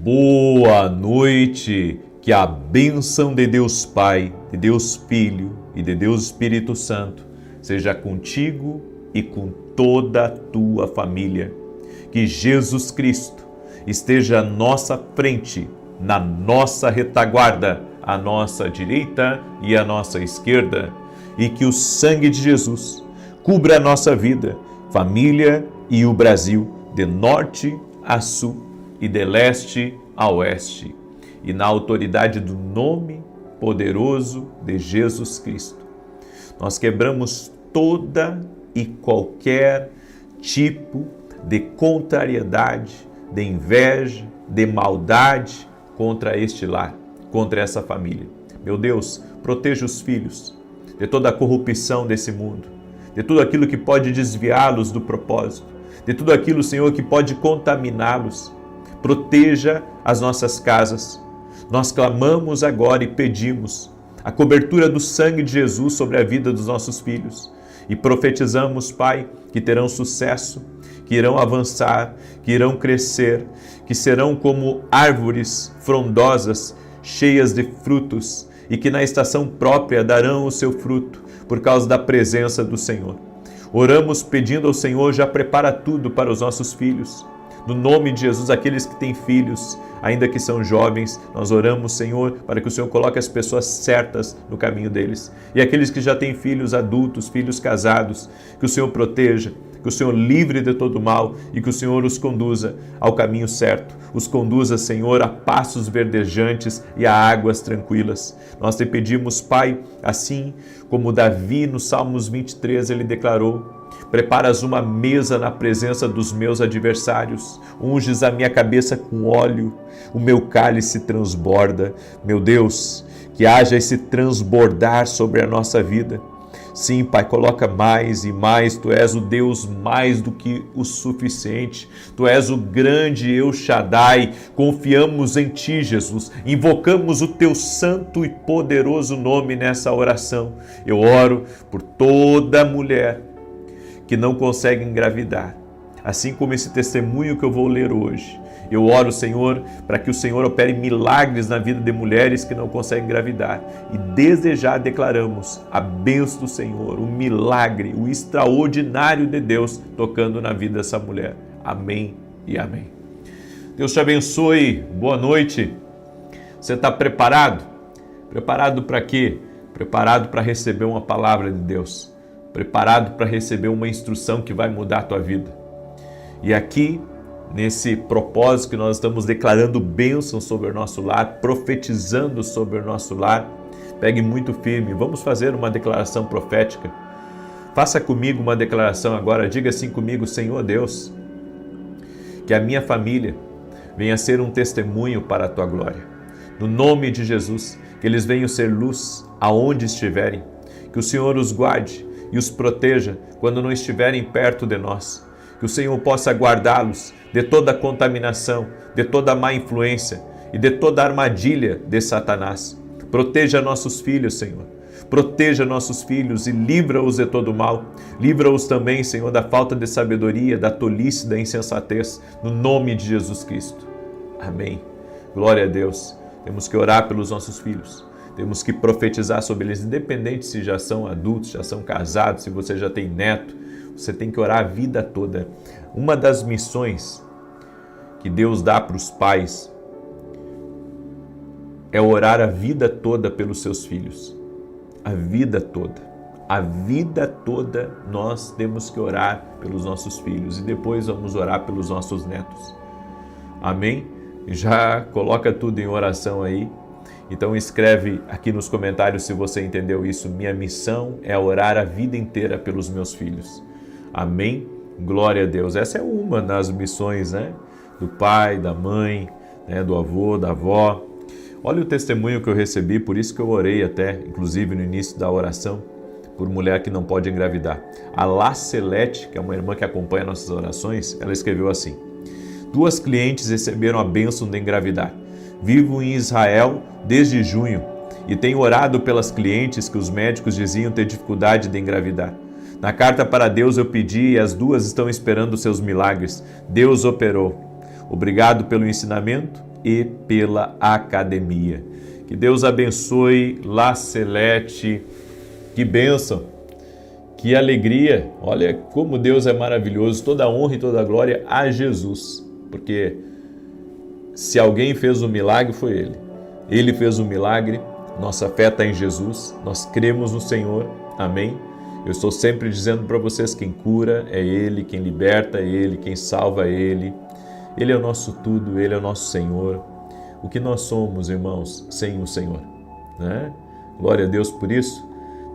Boa noite, que a bênção de Deus Pai, de Deus Filho e de Deus Espírito Santo seja contigo e com toda a tua família. Que Jesus Cristo esteja à nossa frente, na nossa retaguarda, à nossa direita e à nossa esquerda, e que o sangue de Jesus cubra a nossa vida, família e o Brasil, de norte a sul e de leste a oeste, e na autoridade do nome poderoso de Jesus Cristo. Nós quebramos toda e qualquer tipo de contrariedade, de inveja, de maldade contra este lar, contra essa família. Meu Deus, proteja os filhos de toda a corrupção desse mundo, de tudo aquilo que pode desviá-los do propósito, de tudo aquilo, Senhor, que pode contaminá-los. Proteja as nossas casas. Nós clamamos agora e pedimos a cobertura do sangue de Jesus sobre a vida dos nossos filhos. E profetizamos, Pai, que terão sucesso, que irão avançar, que irão crescer, que serão como árvores frondosas, cheias de frutos, e que na estação própria darão o seu fruto, por causa da presença do Senhor. Oramos pedindo ao Senhor, já prepara tudo para os nossos filhos. No nome de Jesus, aqueles que têm filhos, ainda que são jovens, nós oramos, Senhor, para que o Senhor coloque as pessoas certas no caminho deles. E aqueles que já têm filhos adultos, filhos casados, que o Senhor proteja, que o Senhor livre de todo mal e que o Senhor os conduza ao caminho certo. Os conduza, Senhor, a passos verdejantes e a águas tranquilas. Nós te pedimos, Pai, assim como Davi no Salmos 23 ele declarou: preparas uma mesa na presença dos meus adversários, unges a minha cabeça com óleo, o meu cálice transborda. Meu Deus, que haja esse transbordar sobre a nossa vida. Sim, Pai, coloca mais e mais. Tu és o Deus mais do que o suficiente. Tu és o grande El Shaddai. Confiamos em Ti, Jesus. Invocamos o Teu santo e poderoso nome nessa oração. Eu oro por toda mulher que não consegue engravidar, assim como esse testemunho que eu vou ler hoje. Eu oro, Senhor, para que o Senhor opere milagres na vida de mulheres que não conseguem engravidar. E desde já declaramos a bênção do Senhor, o milagre, o extraordinário de Deus tocando na vida dessa mulher. Amém e amém. Deus te abençoe. Boa noite. Você está preparado? Preparado para quê? Preparado para receber uma palavra de Deus. Preparado para receber uma instrução que vai mudar a tua vida. E aqui, nesse propósito que nós estamos declarando bênção sobre o nosso lar, profetizando sobre o nosso lar, pegue muito firme. Vamos fazer uma declaração profética. Faça comigo uma declaração agora. Diga assim comigo: Senhor Deus, que a minha família venha ser um testemunho para a tua glória. No nome de Jesus, que eles venham ser luz aonde estiverem. Que o Senhor os guarde e os proteja quando não estiverem perto de nós. Que o Senhor possa guardá-los de toda contaminação, de toda má influência e de toda armadilha de Satanás. Proteja nossos filhos, Senhor. Proteja nossos filhos e livra-os de todo mal. Livra-os também, Senhor, da falta de sabedoria, da tolice, da insensatez, no nome de Jesus Cristo. Amém. Glória a Deus. Temos que orar pelos nossos filhos. Temos que profetizar sobre eles, independente se já são adultos, já são casados, se você já tem neto, você tem que orar a vida toda. Uma das missões que Deus dá para os pais é orar a vida toda pelos seus filhos. A vida toda. A vida toda nós temos que orar pelos nossos filhos e depois vamos orar pelos nossos netos. Amém? Já coloca tudo em oração aí. Então escreve aqui nos comentários se você entendeu isso. Minha missão é orar a vida inteira pelos meus filhos. Amém? Glória a Deus. Essa é uma das missões, né? Do pai, da mãe, né? Do avô, da avó. Olha o testemunho que eu recebi, por isso que eu orei até, inclusive no início da oração, por mulher que não pode engravidar. A Lacelete, que é uma irmã que acompanha nossas orações, ela escreveu assim: 2 clientes receberam a bênção de engravidar. Vivo em Israel desde junho e tenho orado pelas clientes que os médicos diziam ter dificuldade de engravidar. Na carta para Deus eu pedi e as 2 estão esperando seus milagres. Deus operou. Obrigado pelo ensinamento e pela academia. Que Deus abençoe La Celeste, que bênção, que alegria. Olha como Deus é maravilhoso, toda a honra e toda a glória a Jesus, porque se alguém fez um milagre foi Ele. Ele fez um milagre, nossa fé está em Jesus, nós cremos no Senhor, amém? Eu estou sempre dizendo para vocês, quem cura é Ele, quem liberta é Ele, quem salva é Ele. Ele é o nosso tudo, Ele é o nosso Senhor. O que nós somos, irmãos, sem o Senhor, né? Glória a Deus por isso.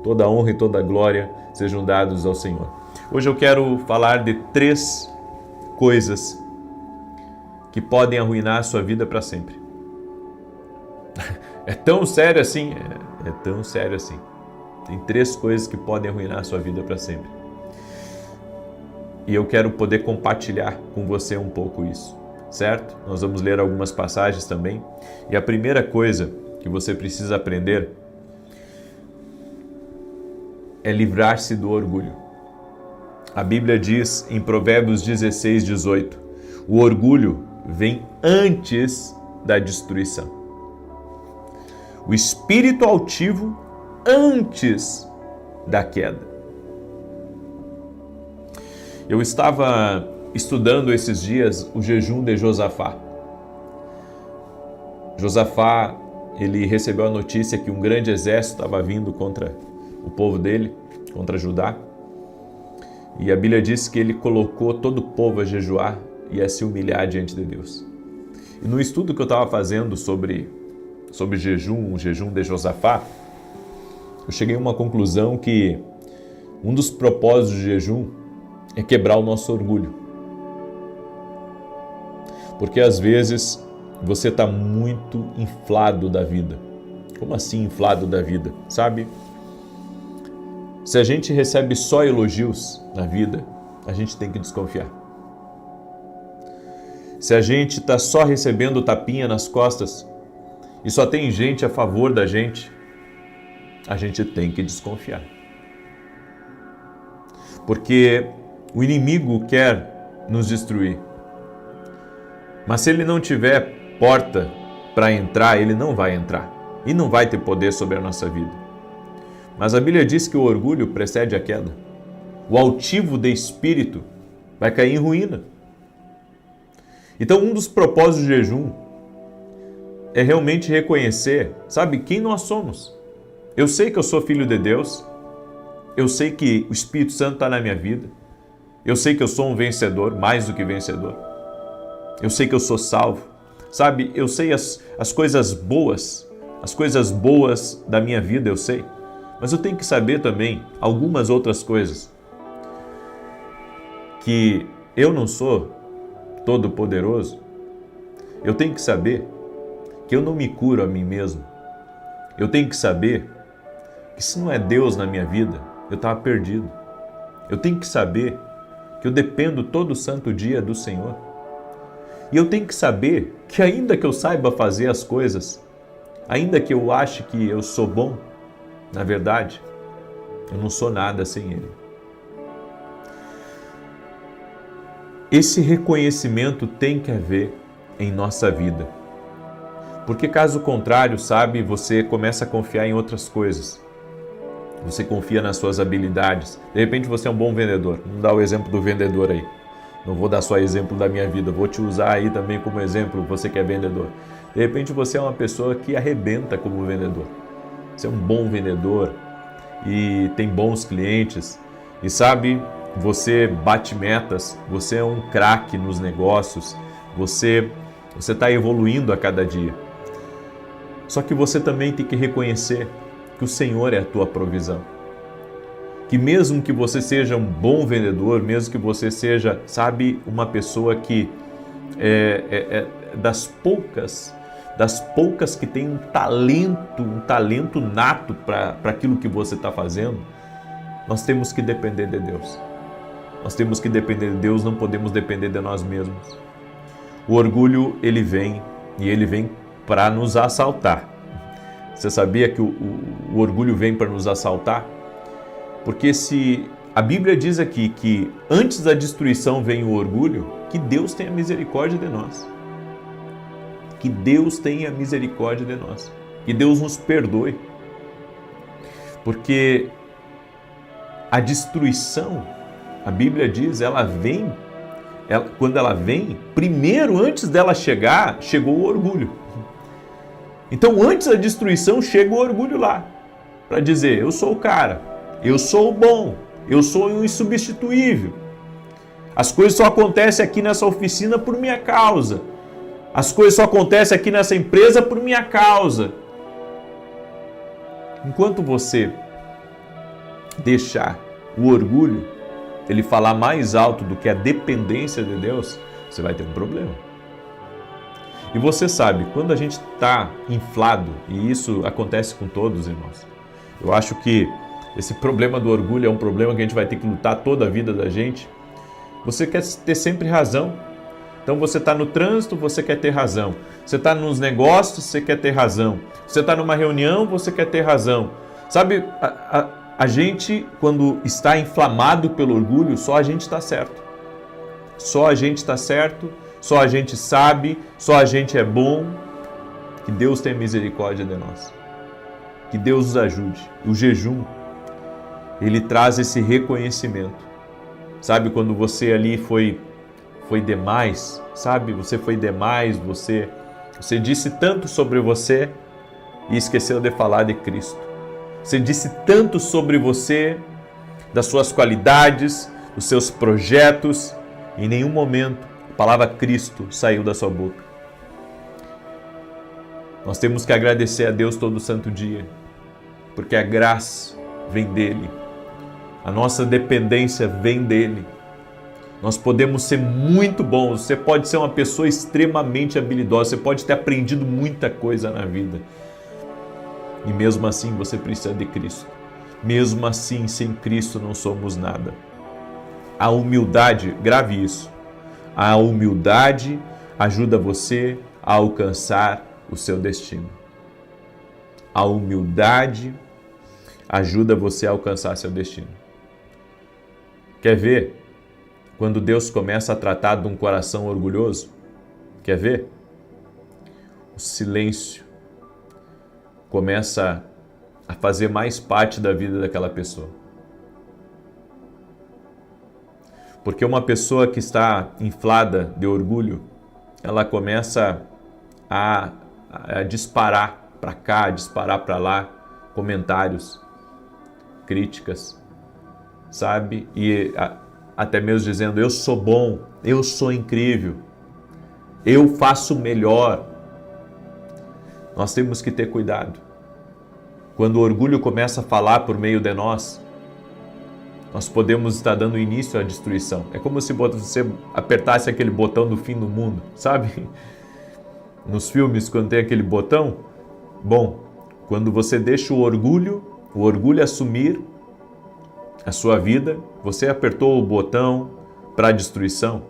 Toda a honra e toda a glória sejam dados ao Senhor. Hoje eu quero falar de 3 coisas que podem arruinar a sua vida para sempre. É tão sério assim? É tão sério assim. Tem 3 coisas que podem arruinar a sua vida para sempre. E eu quero poder compartilhar com você um pouco isso, certo? Nós vamos ler algumas passagens também. E a primeira coisa que você precisa aprender é livrar-se do orgulho. A Bíblia diz em Provérbios 16, 18, o orgulho vem antes da destruição. O espírito altivo antes da queda. Eu estava estudando esses dias o jejum de Josafá. Josafá, ele recebeu a notícia que um grande exército estava vindo contra o povo dele, contra Judá. E a Bíblia diz que ele colocou todo o povo a jejuar e a se humilhar diante de Deus. E no estudo que eu estava fazendo sobre jejum, o jejum de Josafá, eu cheguei a uma conclusão que um dos propósitos do jejum é quebrar o nosso orgulho. Porque às vezes você está muito inflado da vida. Como assim inflado da vida? Sabe? Se a gente recebe só elogios na vida, a gente tem que desconfiar. Se a gente está só recebendo tapinha nas costas e só tem gente a favor da gente, a gente tem que desconfiar. Porque o inimigo quer nos destruir. Mas se ele não tiver porta para entrar, ele não vai entrar. E não vai ter poder sobre a nossa vida. Mas a Bíblia diz que o orgulho precede a queda. O altivo de espírito vai cair em ruína. Então, um dos propósitos do jejum é realmente reconhecer, sabe, quem nós somos. Eu sei que eu sou filho de Deus, eu sei que o Espírito Santo está na minha vida, eu sei que eu sou um vencedor, mais do que vencedor, eu sei que eu sou salvo, sabe, eu sei as coisas boas da minha vida, eu sei, mas eu tenho que saber também algumas outras coisas, que eu não sou todo-poderoso, eu tenho que saber que eu não me curo a mim mesmo. Eu tenho que saber que se não é Deus na minha vida, eu estava perdido. Eu tenho que saber que eu dependo todo santo dia do Senhor. E eu tenho que saber que ainda que eu saiba fazer as coisas, ainda que eu ache que eu sou bom, na verdade, eu não sou nada sem Ele. Esse reconhecimento tem que haver em nossa vida. Porque caso contrário, sabe, você começa a confiar em outras coisas. Você confia nas suas habilidades. De repente você é um bom vendedor. Vamos dar o exemplo do vendedor aí. Não vou dar só exemplo da minha vida, vou te usar aí também como exemplo, você que é vendedor. De repente você é uma pessoa que arrebenta como vendedor. Você é um bom vendedor e tem bons clientes. E sabe, você bate metas, você é um craque nos negócios, você está evoluindo a cada dia. Só que você também tem que reconhecer que o Senhor é a tua provisão. Que mesmo que você seja um bom vendedor, mesmo que você seja, sabe, uma pessoa que é das poucas que tem um talento nato para aquilo que você está fazendo, nós temos que depender de Deus. Nós temos que depender de Deus, não podemos depender de nós mesmos. O orgulho, ele vem para nos assaltar. Você sabia que o orgulho vem para nos assaltar? Porque se a Bíblia diz aqui que antes da destruição vem o orgulho, que Deus tenha misericórdia de nós. Que Deus tenha misericórdia de nós. Que Deus nos perdoe. Porque a destruição, a Bíblia diz, quando ela vem, primeiro, antes dela chegar, chegou o orgulho. Então, antes da destruição, chega o orgulho lá, para dizer, eu sou o cara, eu sou o bom, eu sou o insubstituível. As coisas só acontecem aqui nessa oficina por minha causa. As coisas só acontecem aqui nessa empresa por minha causa. Enquanto você deixar o orgulho ele falar mais alto do que a dependência de Deus, você vai ter um problema. E você sabe, quando a gente está inflado, e isso acontece com todos, irmãos, eu acho que esse problema do orgulho é um problema que a gente vai ter que lutar toda a vida da gente. Você quer ter sempre razão. Então você está no trânsito, você quer ter razão. Você está nos negócios, você quer ter razão. Você está numa reunião, você quer ter razão. Sabe, a gente, quando está inflamado pelo orgulho, só a gente está certo. Só a gente está certo, só a gente sabe, só a gente é bom. Que Deus tenha misericórdia de nós. Que Deus nos ajude. O jejum, ele traz esse reconhecimento. Sabe, quando você ali foi demais, sabe? Você foi demais, você disse tanto sobre você e esqueceu de falar de Cristo. Você disse tanto sobre você, das suas qualidades, dos seus projetos, e em nenhum momento a palavra Cristo saiu da sua boca. Nós temos que agradecer a Deus todo santo dia, porque a graça vem dele. A nossa dependência vem dele. Nós podemos ser muito bons, você pode ser uma pessoa extremamente habilidosa, você pode ter aprendido muita coisa na vida. E mesmo assim você precisa de Cristo. Mesmo assim, sem Cristo não somos nada. A humildade, grave isso, a humildade ajuda você a alcançar o seu destino. A humildade ajuda você a alcançar seu destino. Quer ver? Quando Deus começa a tratar de um coração orgulhoso, quer ver? O silêncio começa a fazer mais parte da vida daquela pessoa. Porque uma pessoa que está inflada de orgulho, ela começa a disparar para cá, disparar para lá, comentários, críticas, sabe? E até mesmo dizendo, eu sou bom, eu sou incrível, eu faço melhor. Nós temos que ter cuidado. Quando o orgulho começa a falar por meio de nós podemos estar dando início à destruição. É como se você apertasse aquele botão do fim do mundo, sabe? Nos filmes, quando tem aquele botão, bom, quando você deixa o orgulho assumir a sua vida, você apertou o botão para a destruição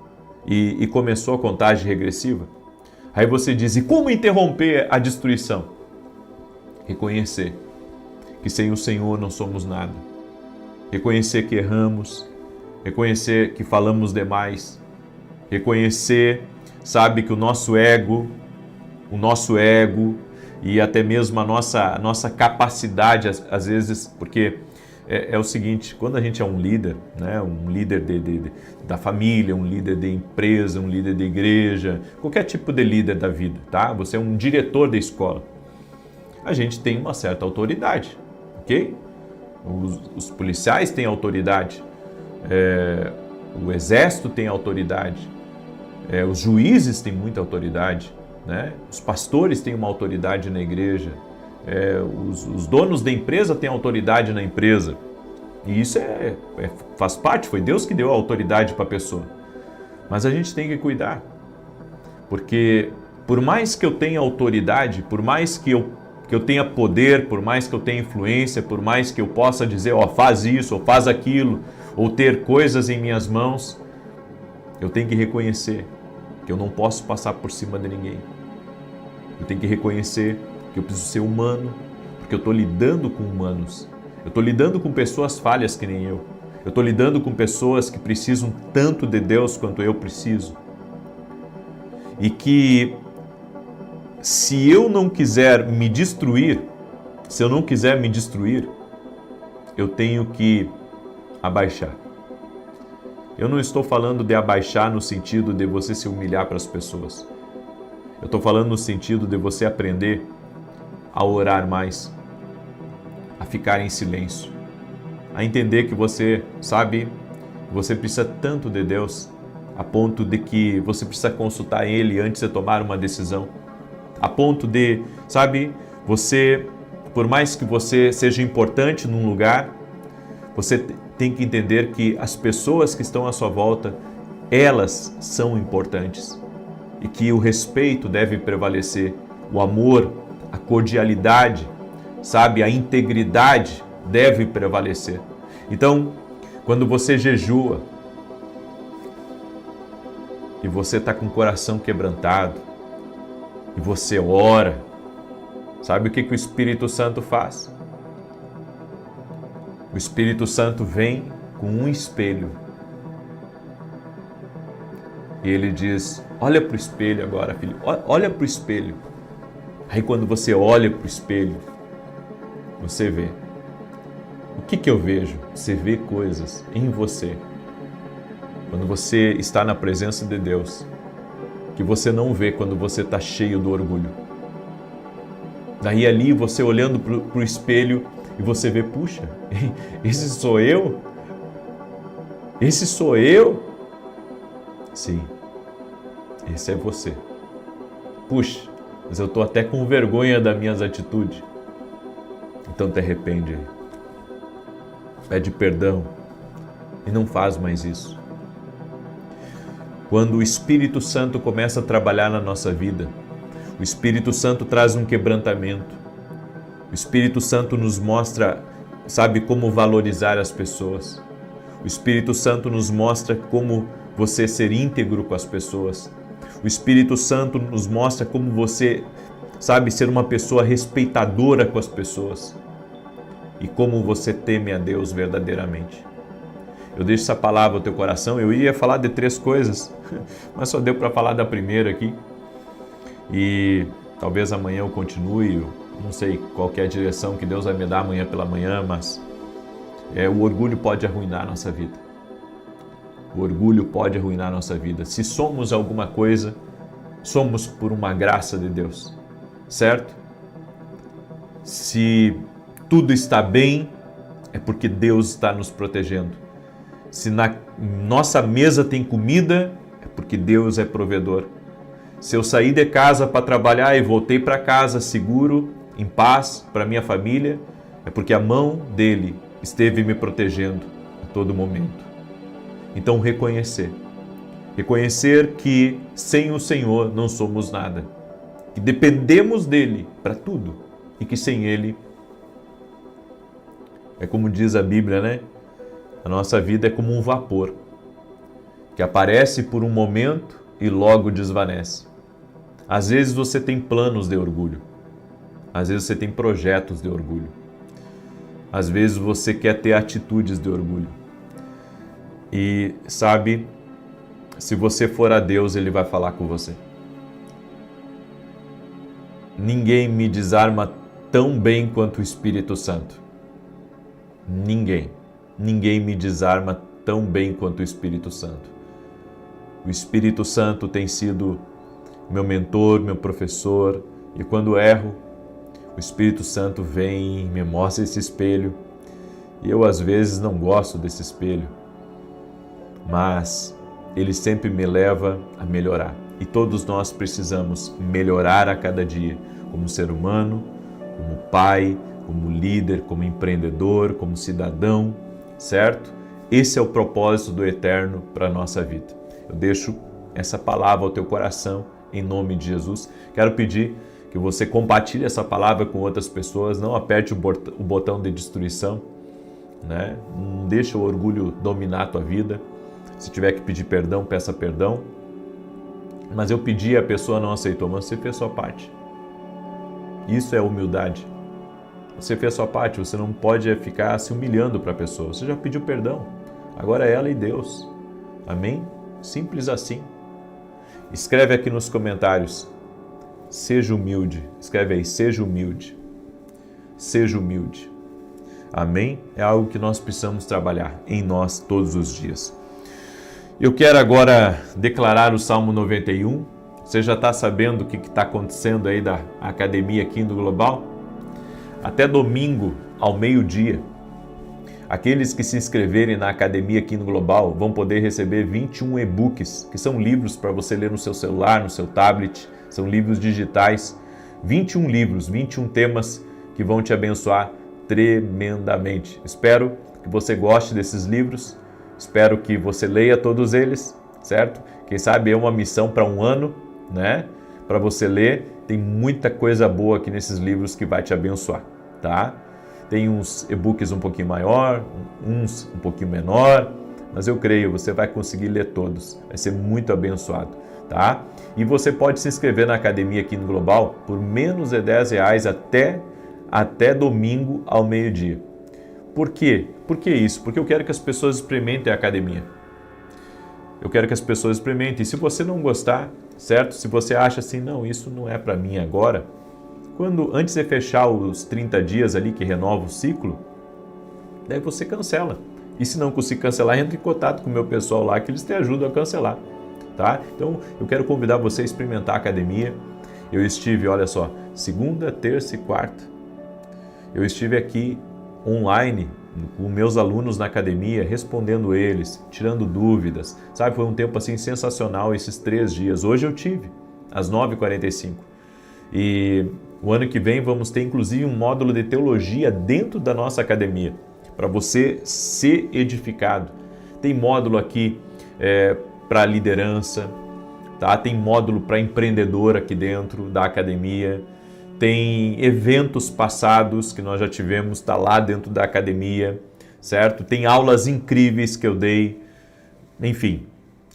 e começou a contagem regressiva. Aí você diz, e como interromper a destruição? Reconhecer que sem o Senhor não somos nada. Reconhecer que erramos, reconhecer que falamos demais, reconhecer, sabe, que o nosso ego e até mesmo a nossa capacidade, às vezes, porque é o seguinte, quando a gente é um líder, né, um líder da família, um líder de empresa, um líder de igreja, qualquer tipo de líder da vida, tá? Você é um diretor da escola. A gente tem uma certa autoridade, ok? Os policiais têm autoridade, o exército tem autoridade, os juízes têm muita autoridade, né? Os pastores têm uma autoridade na igreja, os donos da empresa têm autoridade na empresa. E isso faz parte, foi Deus que deu a autoridade para a pessoa. Mas a gente tem que cuidar, porque por mais que eu tenha autoridade, por mais que eu tenha poder, por mais que eu tenha influência, por mais que eu possa dizer, ó, faz isso, ou faz aquilo, ou ter coisas em minhas mãos, eu tenho que reconhecer que eu não posso passar por cima de ninguém. Eu tenho que reconhecer que eu preciso ser humano, porque eu estou lidando com humanos. Eu estou lidando com pessoas falhas que nem eu. Eu estou lidando com pessoas que precisam tanto de Deus quanto eu preciso. E que se eu não quiser me destruir, se eu não quiser me destruir, eu tenho que abaixar. Eu não estou falando de abaixar no sentido de você se humilhar para as pessoas. Eu estou falando no sentido de você aprender a orar mais, a ficar em silêncio, a entender que você, sabe, você precisa tanto de Deus, a ponto de que você precisa consultar Ele antes de tomar uma decisão, a ponto de, sabe, você, por mais que você seja importante num lugar, você tem que entender que as pessoas que estão à sua volta, elas são importantes e que o respeito deve prevalecer, o amor, a cordialidade, sabe, a integridade deve prevalecer. Então, quando você jejua e você está com o coração quebrantado e você ora, sabe o que o Espírito Santo faz? O Espírito Santo vem com um espelho e ele diz: olha para o espelho agora, filho, olha para o espelho. Aí quando você olha para o espelho, você vê. O que eu vejo? Você vê coisas em você. Quando você está na presença de Deus, que você não vê quando você está cheio do orgulho. Daí ali você olhando para o espelho e você vê, puxa, esse sou eu? Esse sou eu? Sim, esse é você. Puxa, mas eu estou até com vergonha das minhas atitudes. Então te arrepende aí. Pede perdão e não faz mais isso. Quando o Espírito Santo começa a trabalhar na nossa vida, o Espírito Santo traz um quebrantamento. O Espírito Santo nos mostra, sabe, como valorizar as pessoas. O Espírito Santo nos mostra como você ser íntegro com as pessoas. O Espírito Santo nos mostra como você, sabe, ser uma pessoa respeitadora com as pessoas. E como você teme a Deus verdadeiramente. Eu deixo essa palavra no teu coração. Eu ia falar de 3 coisas, mas só deu para falar da primeira aqui. E talvez amanhã eu continue, não sei qual que é a direção que Deus vai me dar amanhã pela manhã, mas o orgulho pode arruinar a nossa vida. O orgulho pode arruinar a nossa vida. Se somos alguma coisa, somos por uma graça de Deus, certo? Se tudo está bem, é porque Deus está nos protegendo. Se na nossa mesa tem comida, é porque Deus é provedor. Se eu saí de casa para trabalhar e voltei para casa seguro, em paz, para minha família, é porque a mão dele esteve me protegendo a todo momento. Então reconhecer que sem o Senhor não somos nada, que dependemos dele para tudo e que sem ele, é como diz a Bíblia, né? A nossa vida é como um vapor que aparece por um momento e logo desvanece. Às vezes você tem planos de orgulho, às vezes você tem projetos de orgulho, às vezes você quer ter atitudes de orgulho. E sabe, se você for a Deus, Ele vai falar com você. Ninguém me desarma tão bem quanto o Espírito Santo. Ninguém me desarma tão bem quanto o Espírito Santo. O Espírito Santo tem sido meu mentor, meu professor, e quando erro, o Espírito Santo vem e me mostra esse espelho. E eu às vezes não gosto desse espelho, mas ele sempre me leva a melhorar. E todos nós precisamos melhorar a cada dia, como ser humano, como pai, como líder, como empreendedor, como cidadão, certo? Esse é o propósito do Eterno para a nossa vida. Eu deixo essa palavra ao teu coração, em nome de Jesus. Quero pedir que você compartilhe essa palavra com outras pessoas, não aperte o botão de destruição, né? Não deixe o orgulho dominar a tua vida. Se tiver que pedir perdão, peça perdão. Mas eu pedi e a pessoa não aceitou, mas você fez a sua parte. Isso é humildade. Você fez a sua parte, você não pode ficar se humilhando para a pessoa. Você já pediu perdão, agora é ela e Deus. Amém? Simples assim. Escreve aqui nos comentários: Seja humilde. Escreve aí, seja humilde. Seja humilde. Amém? É algo que nós precisamos trabalhar em nós todos os dias. Eu quero agora declarar o Salmo 91. Você já está sabendo o que está acontecendo aí da Academia Kingdom Global? Até domingo, ao meio-dia, aqueles que se inscreverem na Academia Kingdom Global vão poder receber 21 e-books, que são livros para você ler no seu celular, no seu tablet, são livros digitais. 21 livros, 21 temas que vão te abençoar tremendamente. Espero que você goste desses livros, espero que você leia todos eles, certo? Quem sabe é uma missão para um ano, né? Para você ler, tem muita coisa boa aqui nesses livros que vai te abençoar, tá? Tem uns e-books um pouquinho maior, uns um pouquinho menor, mas eu creio, você vai conseguir ler todos, vai ser muito abençoado, tá? E você pode se inscrever na Academia Kingdom Global por menos de R$10 até domingo ao meio-dia. Por quê? Por que isso? Porque eu quero que as pessoas experimentem a academia. Eu quero que as pessoas experimentem. E se você não gostar, certo? Se você acha assim, não, isso não é para mim agora, antes de fechar os 30 dias ali que renova o ciclo, daí você cancela. E se não conseguir cancelar, entre em contato com o meu pessoal lá que eles te ajudam a cancelar, tá? Então, eu quero convidar você a experimentar a academia. Eu estive, olha só, segunda, terça e quarta. Eu estive aqui online com meus alunos na academia, respondendo eles, tirando dúvidas, sabe? Foi um tempo assim sensacional esses 3 dias. Hoje eu tive, às 9h45. E o ano que vem vamos ter inclusive um módulo de teologia dentro da nossa academia, para você ser edificado. Tem módulo aqui para liderança, tá? Tem módulo para empreendedor aqui dentro da academia. Tem eventos passados que nós já tivemos, está lá dentro da academia, certo? Tem aulas incríveis que eu dei. Enfim,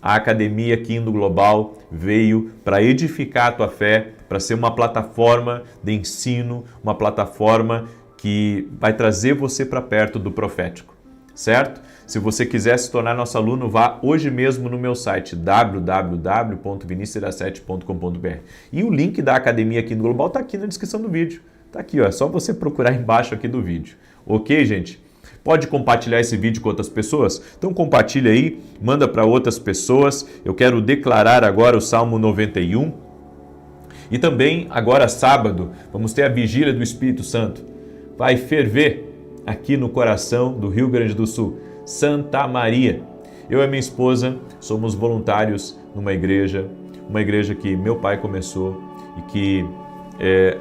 a Academia Kingdom Global veio para edificar a tua fé, para ser uma plataforma de ensino, uma plataforma que vai trazer você para perto do profético, certo? Se você quiser se tornar nosso aluno, vá hoje mesmo no meu site www.vinicius17.com.br e o link da Academia Kingdom Global está aqui na descrição do vídeo. Está aqui, ó, é só você procurar embaixo aqui do vídeo. Ok, gente? Pode compartilhar esse vídeo com outras pessoas? Então compartilha aí, manda para outras pessoas. Eu quero declarar agora o Salmo 91. E também, agora sábado, vamos ter a Vigília do Espírito Santo. Vai ferver aqui no coração do Rio Grande do Sul. Santa Maria. Eu e minha esposa somos voluntários numa igreja que meu pai começou e que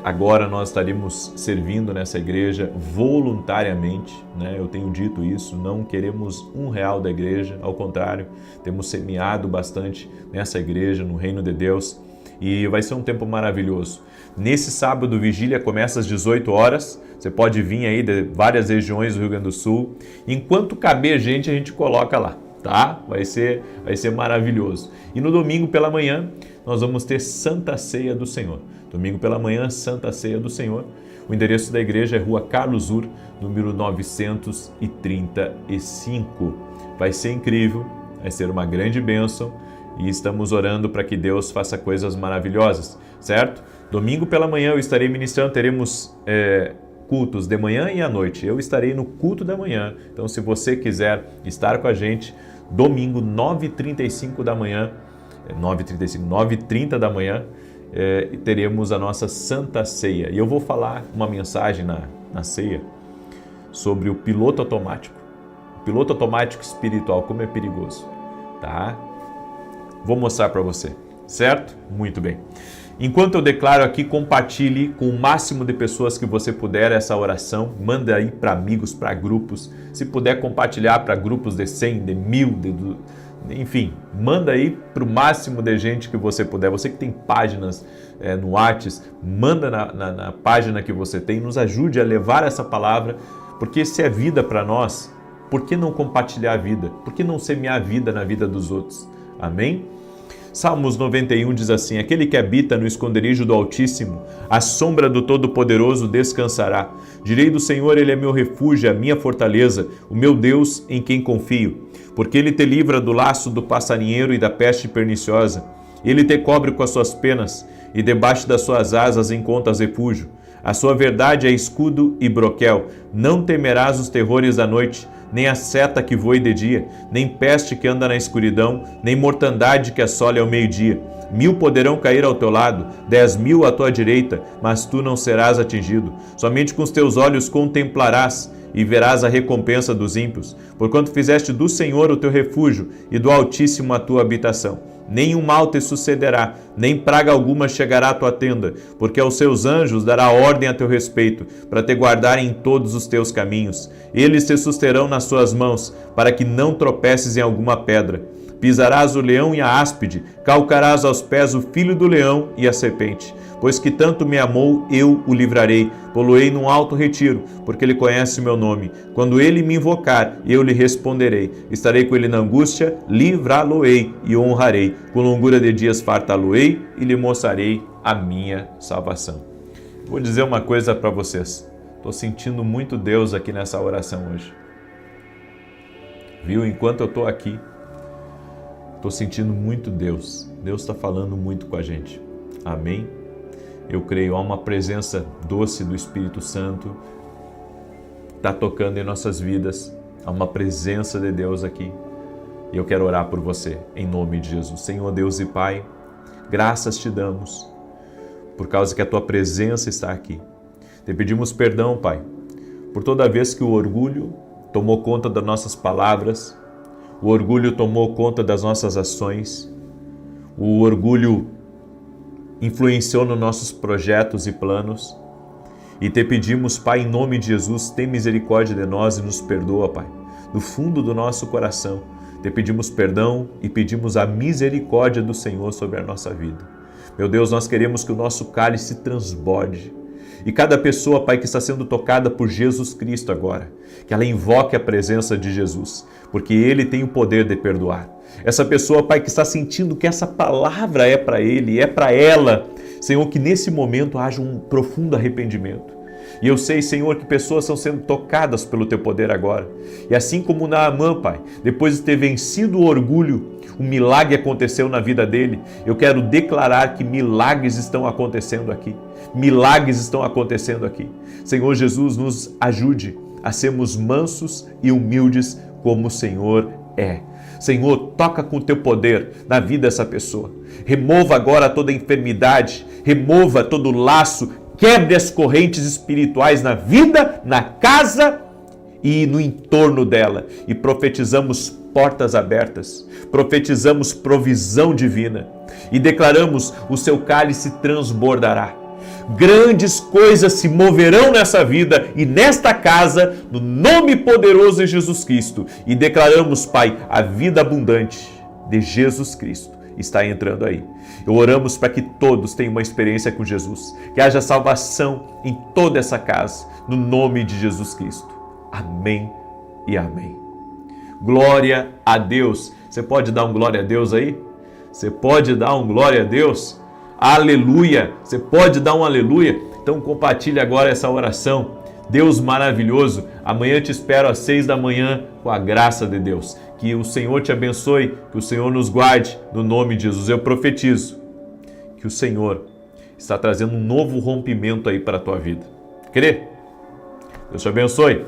agora nós estaremos servindo nessa igreja voluntariamente, né? Eu tenho dito isso, não queremos R$1 da igreja, ao contrário, temos semeado bastante nessa igreja, no reino de Deus, e vai ser um tempo maravilhoso. Nesse sábado, vigília começa às 18 horas. Você pode vir aí de várias regiões do Rio Grande do Sul. Enquanto caber gente, a gente coloca lá, tá? Vai ser maravilhoso. E no domingo pela manhã, nós vamos ter Santa Ceia do Senhor. Domingo pela manhã, Santa Ceia do Senhor. O endereço da igreja é Rua Carlos Ur, número 935. Vai ser incrível, vai ser uma grande bênção. E estamos orando para que Deus faça coisas maravilhosas, certo? Domingo pela manhã eu estarei ministrando, teremos cultos de manhã e à noite. Eu estarei no culto da manhã, então se você quiser estar com a gente, domingo 9h35 da manhã, 9h30 da manhã, teremos a nossa Santa Ceia. E eu vou falar uma mensagem na ceia sobre o piloto automático. O piloto automático espiritual, como é perigoso, tá? Vou mostrar para você, certo? Muito bem. Enquanto eu declaro aqui, compartilhe com o máximo de pessoas que você puder essa oração. Manda aí para amigos, para grupos. Se puder compartilhar para grupos de 100, de 1000, enfim, manda aí para o máximo de gente que você puder. Você que tem páginas no WhatsApp, manda na página que você tem. Nos ajude a levar essa palavra, porque se é vida para nós, por que não compartilhar a vida? Por que não semear a vida na vida dos outros? Amém? Salmos 91 diz assim: aquele que habita no esconderijo do Altíssimo, à sombra do Todo-Poderoso descansará. Direi do Senhor, ele é meu refúgio, a minha fortaleza, o meu Deus em quem confio. Porque ele te livra do laço do passarinheiro e da peste perniciosa. Ele te cobre com as suas penas, e debaixo das suas asas encontras refúgio. A sua verdade é escudo e broquel. Não temerás os terrores da noite, nem a seta que voe de dia, nem peste que anda na escuridão, nem mortandade que assole ao meio-dia. 1000 poderão cair ao teu lado, 10.000 à tua direita, mas tu não serás atingido. Somente com os teus olhos contemplarás e verás a recompensa dos ímpios, porquanto fizeste do Senhor o teu refúgio e do Altíssimo a tua habitação. Nenhum mal te sucederá, nem praga alguma chegará à tua tenda, porque aos seus anjos dará ordem a teu respeito, para te guardarem em todos os teus caminhos. Eles te susterão nas suas mãos, para que não tropeces em alguma pedra. Pisarás o leão e a áspide, calcarás aos pés o filho do leão e a serpente. Pois que tanto me amou, eu o livrarei, poloei num alto retiro, porque ele conhece o meu nome. Quando ele me invocar, eu lhe responderei. Estarei com ele na angústia, livrá-lo-ei e honrarei. Com longura de dias fartá-lo-ei e lhe mostrarei a minha salvação. Vou dizer uma coisa para vocês. Estou sentindo muito Deus aqui nessa oração hoje. Viu? Enquanto eu estou aqui, estou sentindo muito Deus. Deus está falando muito com a gente. Amém? Eu creio, há uma presença doce do Espírito Santo, está tocando em nossas vidas, há uma presença de Deus aqui. E eu quero orar por você, em nome de Jesus. Senhor Deus e Pai, graças te damos, por causa que a Tua presença está aqui. Te pedimos perdão, Pai, por toda vez que o orgulho tomou conta das nossas palavras, o orgulho tomou conta das nossas ações, o orgulho influenciou nos nossos projetos e planos, e te pedimos, Pai, em nome de Jesus, tem misericórdia de nós e nos perdoa, Pai, do fundo do nosso coração. Te pedimos perdão e pedimos a misericórdia do Senhor sobre a nossa vida. Meu Deus, nós queremos que o nosso cálice transborde. E cada pessoa, Pai, que está sendo tocada por Jesus Cristo agora, que ela invoque a presença de Jesus, porque Ele tem o poder de perdoar. Essa pessoa, Pai, que está sentindo que essa palavra é para ele, é para ela, Senhor, que nesse momento haja um profundo arrependimento. E eu sei, Senhor, que pessoas estão sendo tocadas pelo Teu poder agora. E assim como Naamã, Pai, depois de ter vencido o orgulho, um milagre aconteceu na vida dele. Eu quero declarar que milagres estão acontecendo aqui. Milagres estão acontecendo aqui. Senhor Jesus, nos ajude a sermos mansos e humildes como o Senhor é. Senhor, toca com o Teu poder na vida dessa pessoa. Remova agora toda enfermidade, remova todo laço, quebre as correntes espirituais na vida, na casa e no entorno dela. E profetizamos portas abertas, profetizamos provisão divina e declaramos: o seu cálice transbordará. Grandes coisas se moverão nessa vida e nesta casa, no nome poderoso de Jesus Cristo. E declaramos, Pai, a vida abundante de Jesus Cristo está entrando aí. Oramos para que todos tenham uma experiência com Jesus, que haja salvação em toda essa casa, no nome de Jesus Cristo. Amém e amém. Glória a Deus. Você pode dar um glória a Deus aí? Você pode dar um glória a Deus? Aleluia! Você pode dar um aleluia? Então compartilhe agora essa oração. Deus maravilhoso, amanhã te espero às 6 da manhã com a graça de Deus. Que o Senhor te abençoe, que o Senhor nos guarde, no nome de Jesus. Eu profetizo que o Senhor está trazendo um novo rompimento aí para a tua vida. Crê? Deus te abençoe.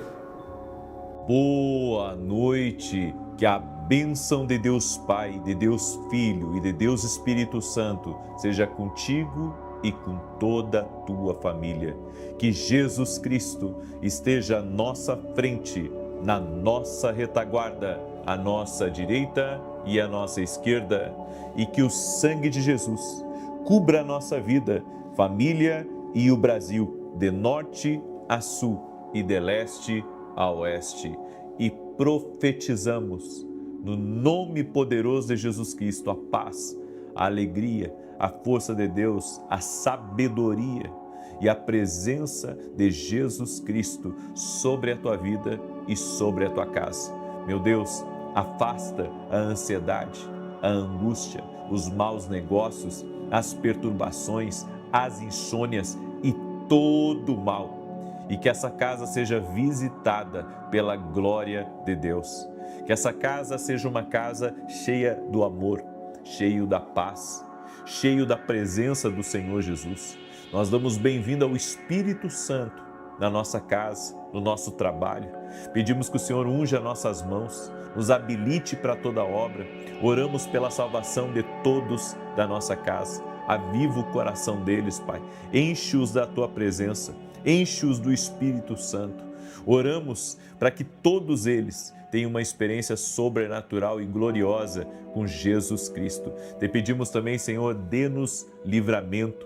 Boa noite. Que a bênção de Deus Pai, de Deus Filho e de Deus Espírito Santo seja contigo e com toda a tua família. Que Jesus Cristo esteja à nossa frente, na nossa retaguarda, à nossa direita e à nossa esquerda. E que o sangue de Jesus cubra a nossa vida, família e o Brasil, de norte a sul e de leste a oeste. E profetizamos no nome poderoso de Jesus Cristo a paz, a alegria, a força de Deus, a sabedoria e a presença de Jesus Cristo sobre a tua vida e sobre a tua casa. Meu Deus, afasta a ansiedade, a angústia, os maus negócios, as perturbações, as insônias e todo o mal. E que essa casa seja visitada pela glória de Deus. Que essa casa seja uma casa cheia do amor, cheio da paz. cheio da presença do Senhor Jesus. Nós damos bem-vindo ao Espírito Santo na nossa casa, no nosso trabalho. Pedimos que o Senhor unja nossas mãos, nos habilite para toda obra. Oramos pela salvação de todos da nossa casa. Aviva o coração deles, Pai. Enche-os da Tua presença, enche-os do Espírito Santo. Oramos para que todos eles tenham uma experiência sobrenatural e gloriosa com Jesus Cristo. Te pedimos também, Senhor, dê-nos livramento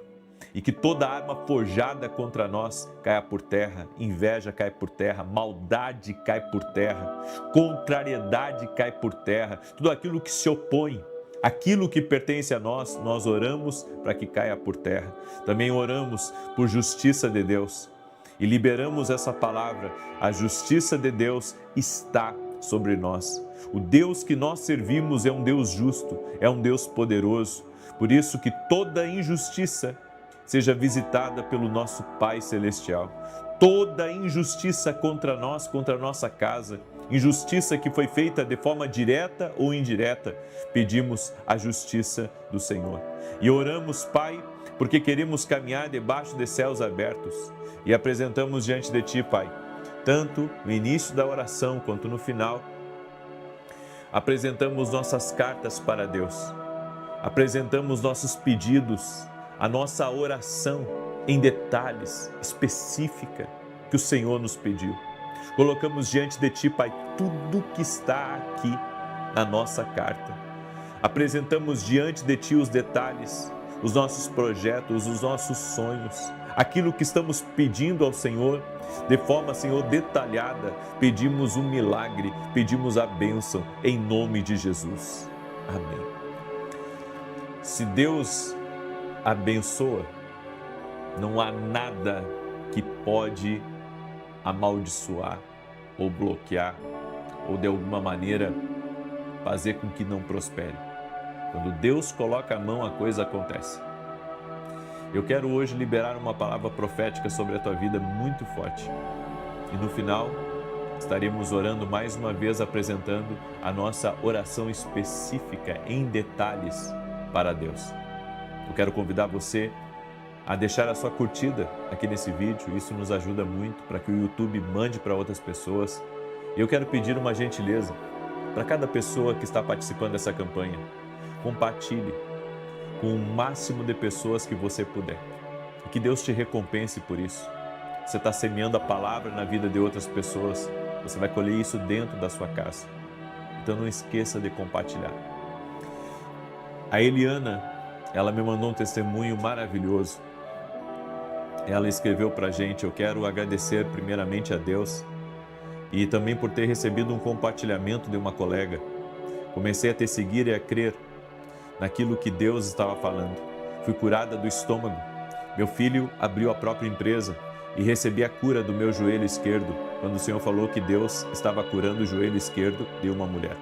e que toda arma forjada contra nós caia por terra, inveja cai por terra, maldade cai por terra, contrariedade cai por terra, tudo aquilo que se opõe, aquilo que pertence a nós, nós oramos para que caia por terra. Também oramos por justiça de Deus e liberamos essa palavra: a justiça de Deus está sobre nós. O Deus que nós servimos é um Deus justo, é um Deus poderoso, por isso que toda injustiça seja visitada pelo nosso Pai Celestial. Toda injustiça contra nós, contra a nossa casa, injustiça que foi feita de forma direta ou indireta, pedimos a justiça do Senhor. E oramos, Pai, porque queremos caminhar debaixo de céus abertos e apresentamos diante de Ti, Pai, tanto no início da oração quanto no final, apresentamos nossas cartas para Deus, apresentamos nossos pedidos, a nossa oração em detalhes, específica, que o Senhor nos pediu. Colocamos diante de Ti, Pai, tudo que está aqui na nossa carta. Apresentamos diante de Ti os detalhes, os nossos projetos, os nossos sonhos, aquilo que estamos pedindo ao Senhor, de forma, Senhor, detalhada. Pedimos um milagre, pedimos a bênção, em nome de Jesus. Amém. Se Deus abençoa, não há nada que pode amaldiçoar ou bloquear ou de alguma maneira fazer com que não prospere. Quando Deus coloca a mão, a coisa acontece. Eu quero hoje liberar uma palavra profética sobre a tua vida muito forte. E no final, estaremos orando mais uma vez, apresentando a nossa oração específica em detalhes para Deus. Eu quero convidar você a deixar a sua curtida aqui nesse vídeo. Isso nos ajuda muito para que o YouTube mande para outras pessoas. E eu quero pedir uma gentileza para cada pessoa que está participando dessa campanha. Compartilhe com o máximo de pessoas que você puder. E que Deus te recompense por isso. Você está semeando a palavra na vida de outras pessoas. Você vai colher isso dentro da sua casa. Então não esqueça de compartilhar. A Eliana, ela me mandou um testemunho maravilhoso. Ela escreveu para a gente: eu quero agradecer primeiramente a Deus e também por ter recebido um compartilhamento de uma colega. Comecei a te seguir e a crer naquilo que Deus estava falando. Fui curada do estômago. Meu filho abriu a própria empresa e recebi a cura do meu joelho esquerdo, quando o Senhor falou que Deus estava curando o joelho esquerdo de uma mulher.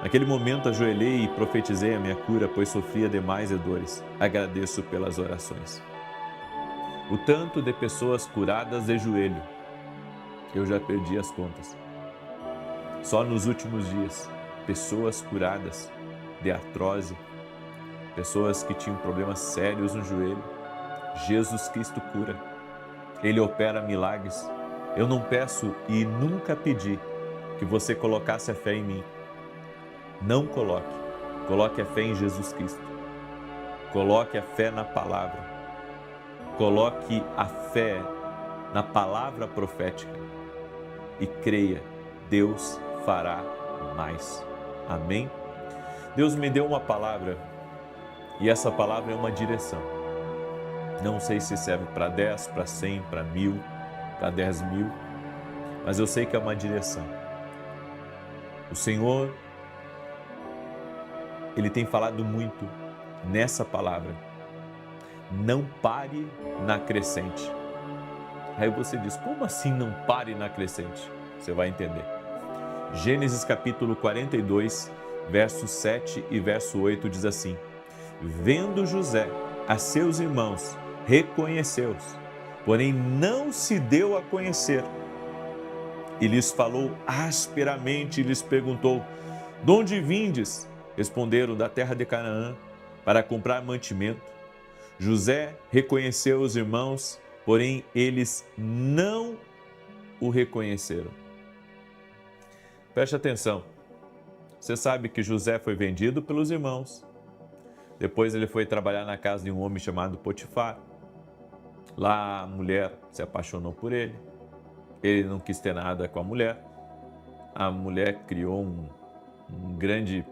Naquele momento ajoelhei e profetizei a minha cura, pois sofria demais de dores. Agradeço pelas orações. O tanto de pessoas curadas de joelho, eu já perdi as contas. Só nos últimos dias, pessoas curadas de artrose, pessoas que tinham problemas sérios no joelho. Jesus Cristo cura. Ele opera milagres. Eu não peço e nunca pedi que você colocasse a fé em mim. Não coloque. Coloque a fé em Jesus Cristo. Coloque a fé na palavra. Coloque a fé na palavra profética. E creia, Deus fará mais. Amém? Deus me deu uma palavra e essa palavra é uma direção. Não sei se serve para 10, para 100, para 1000, para 10 mil, mas eu sei que é uma direção. O Senhor, Ele tem falado muito nessa palavra. Não pare na crescente. Aí você diz: como assim não pare na crescente? Você vai entender. Gênesis capítulo 42, verso 7 e verso 8 diz assim: vendo José a seus irmãos, reconheceu-os, porém não se deu a conhecer. E lhes falou asperamente e lhes perguntou: de onde vindes? Responderam: da terra de Canaã. para comprar mantimento. José reconheceu os irmãos, porém eles não o reconheceram. Preste atenção. Você sabe que José foi vendido pelos irmãos. Depois ele foi trabalhar na casa de um homem chamado Potifar. Lá a mulher se apaixonou por ele. Ele não quis ter nada com a mulher. A mulher criou um grande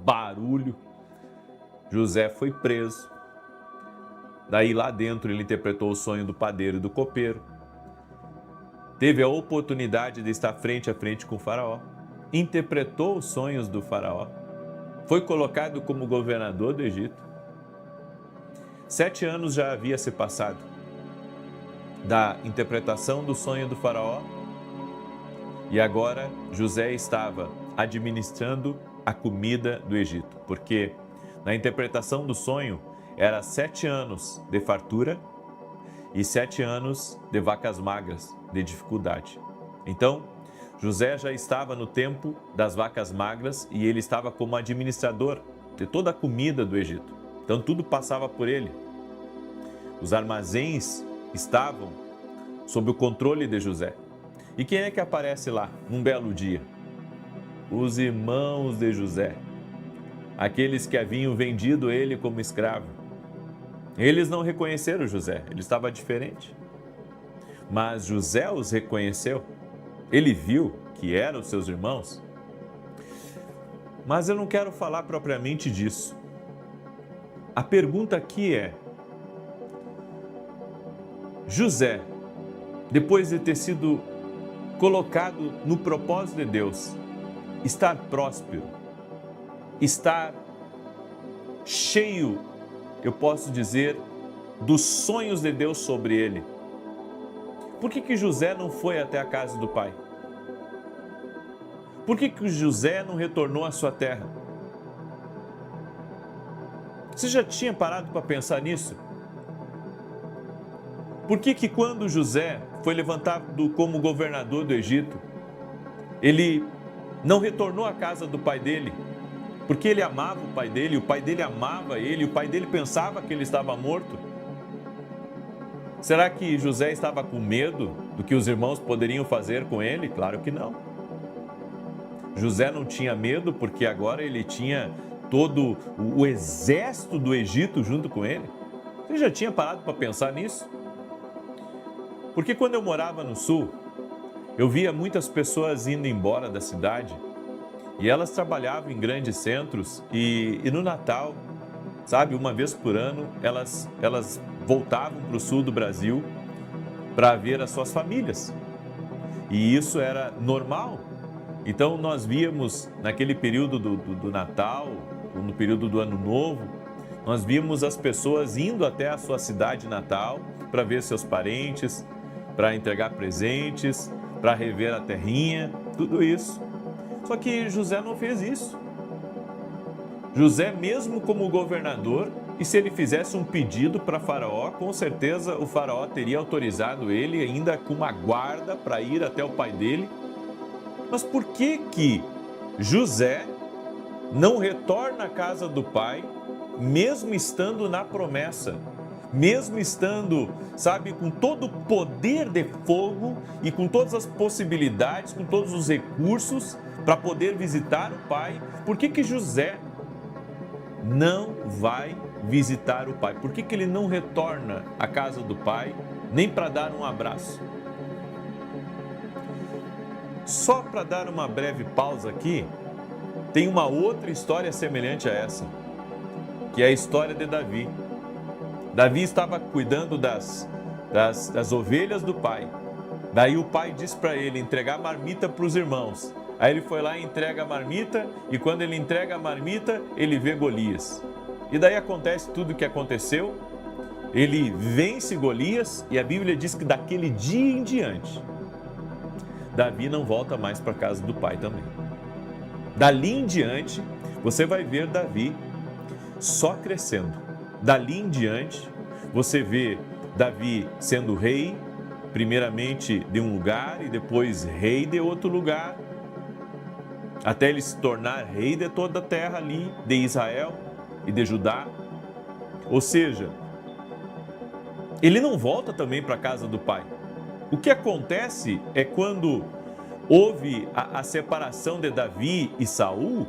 barulho. José foi preso. Daí lá dentro ele interpretou o sonho do padeiro e do copeiro. Teve a oportunidade de estar frente a frente com o faraó. Interpretou os sonhos do faraó. Foi colocado como governador do Egito. 7 anos já havia se passado da interpretação do sonho do faraó. E agora José estava administrando a comida do Egito. Porque na interpretação do sonho era 7 anos de fartura e 7 anos de vacas magras, de dificuldade. Então, José já estava no tempo das vacas magras e ele estava como administrador de toda a comida do Egito. Então, tudo passava por ele. Os armazéns estavam sob o controle de José. E quem é que aparece lá num belo dia? Os irmãos de José, aqueles que haviam vendido ele como escravo. Eles não reconheceram José, ele estava diferente. Mas José os reconheceu. Ele viu que eram os seus irmãos. Mas eu não quero falar propriamente disso. A pergunta aqui é: José, depois de ter sido colocado no propósito de Deus, estar próspero, estar cheio, eu posso dizer, dos sonhos de Deus sobre ele, por que José não foi até a casa do pai? Por que José não retornou à sua terra? Você já tinha parado para pensar nisso? Por que quando José foi levantado como governador do Egito, ele não retornou à casa do pai dele? Porque ele amava o pai dele, o pai dele amava ele, o pai dele pensava que ele estava morto. Será que José estava com medo do que os irmãos poderiam fazer com ele? Claro que não. José não tinha medo porque agora ele tinha todo o exército do Egito junto com ele. Você já tinha parado para pensar nisso? Porque quando eu morava no sul, eu via muitas pessoas indo embora da cidade e elas trabalhavam em grandes centros e no Natal, sabe, uma vez por ano, elas voltavam para o sul do Brasil para ver as suas famílias. E isso era normal. Então nós víamos naquele período do Natal, no período do Ano Novo, nós víamos as pessoas indo até a sua cidade natal para ver seus parentes, para entregar presentes, para rever a terrinha, tudo isso. Só que José não fez isso. José, mesmo como governador, e se ele fizesse um pedido para Faraó, com certeza o Faraó teria autorizado ele ainda com uma guarda para ir até o pai dele. Mas por que José não retorna à casa do pai, mesmo estando na promessa? Mesmo estando, sabe, com todo o poder de fogo e com todas as possibilidades, com todos os recursos para poder visitar o pai, por que José não vai visitar o pai? Por que ele não retorna à casa do pai, nem para dar um abraço? Só para dar uma breve pausa aqui, tem uma outra história semelhante a essa, que é a história de Davi. Davi estava cuidando das ovelhas do pai. Daí o pai disse para ele entregar a marmita para os irmãos. Aí ele foi lá e entrega a marmita, e quando ele entrega a marmita, ele vê Golias. E daí acontece tudo o que aconteceu. Ele vence Golias, e a Bíblia diz que daquele dia em diante, Davi não volta mais para a casa do pai também. Dali em diante, você vai ver Davi só crescendo. Dali em diante, você vê Davi sendo rei, primeiramente de um lugar e depois rei de outro lugar, até ele se tornar rei de toda a terra ali, de Israel. e de Judá. Ou seja, ele não volta também para a casa do pai. O que acontece é quando houve a separação de Davi e Saul,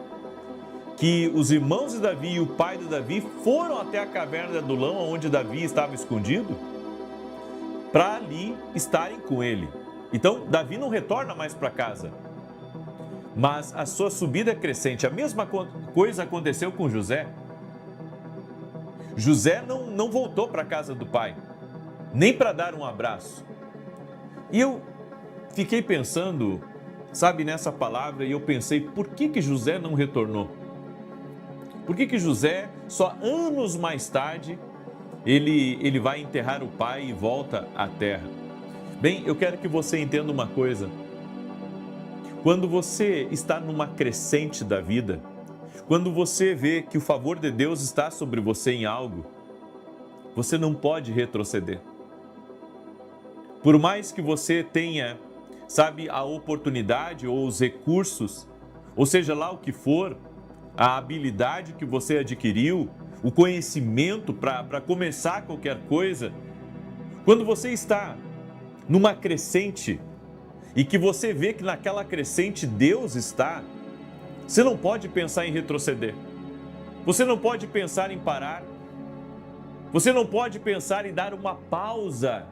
que os irmãos de Davi e o pai de Davi foram até a caverna de Adulão, onde Davi estava escondido, para ali estarem com ele. Então, Davi não retorna mais para casa, mas a sua subida é crescente. A mesma coisa aconteceu com José. José não voltou para a casa do pai, nem para dar um abraço. E eu fiquei pensando, sabe, nessa palavra, e eu pensei, por que José não retornou? Por que José, só anos mais tarde, ele vai enterrar o pai e volta à terra? Bem, eu quero que você entenda uma coisa. Quando você está numa crescente da vida, quando você vê que o favor de Deus está sobre você em algo, você não pode retroceder. Por mais que você tenha, sabe, a oportunidade ou os recursos, ou seja lá o que for, a habilidade que você adquiriu, o conhecimento para começar qualquer coisa, quando você está numa crescente e que você vê que naquela crescente Deus está, você não pode pensar em retroceder. Você não pode pensar em parar. Você não pode pensar em dar uma pausa.